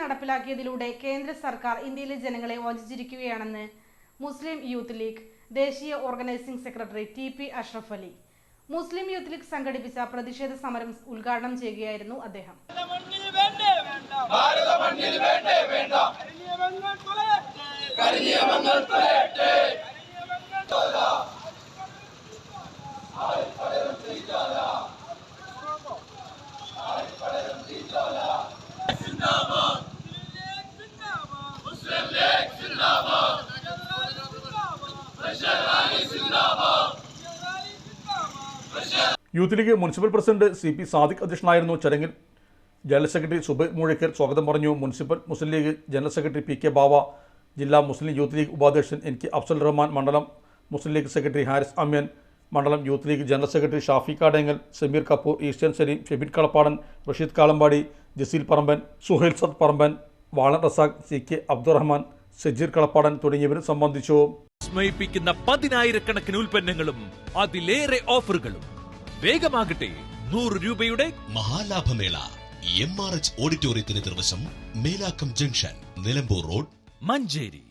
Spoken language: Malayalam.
നടപ്പിലാക്കിയതിലൂടെ കേന്ദ്ര സർക്കാർ ഇന്ത്യയിലെ ജനങ്ങളെ വഞ്ചിച്ചിരിക്കുകയാണെന്ന് മുസ്ലിം യൂത്ത് ലീഗ് ദേശീയ organising secretary TP. Ashraf Ali Muslim Youth League സംഘടിപ്പിച്ച പ്രതിഷേധ സമരം ഉദ്ഘാടനം ചെയ്യുകയായിരുന്നു അദ്ദേഹം. Youth League municipal president CP Sadiq അധ്യക്ഷനായിരുന്നു. ചടങ്ങിൽ ജനറൽ സെക്രട്ടറി സുബൈർ മൂഴിക്കൽ സ്വാഗതം പറഞ്ഞു. Municipal Muslim League general secretary PK Bava, ജില്ലാ മുസ്ലിം യൂത്ത് ലീഗ് ഉപാധ്യക്ഷൻ NK അഫ്സൽ റഹ്മാൻ, മണ്ഡലം Muslim League secretary Haris Amyan, മണ്ഡലം Youth League general secretary Shafi Kadengal, Sameer Kapoor, Eastern Saleem, Shebin Kalappadan, Rasheed Kalambadi, Jaseel Paramban, Suhail സദ് Paramban, വാളൻ Razak, CK Abdurahman, Sajeer Kalappadan തുടങ്ങിയവരും സംബന്ധിച്ചു. വിസ്മയിപ്പിക്കുന്ന 10,000-കണക്കിന് ഉൽപ്പന്നങ്ങളും അതിലേറെ ഓഫറുകളും. വേഗമാകട്ടെ, 100 രൂപയുടെ മഹാലാഭമേള MRH ഓഡിറ്റോറിയത്തിന് നിർവശം, മേലാക്കം ജംഗ്ഷൻ, നിലമ്പൂർ റോഡ്, മഞ്ചേരി.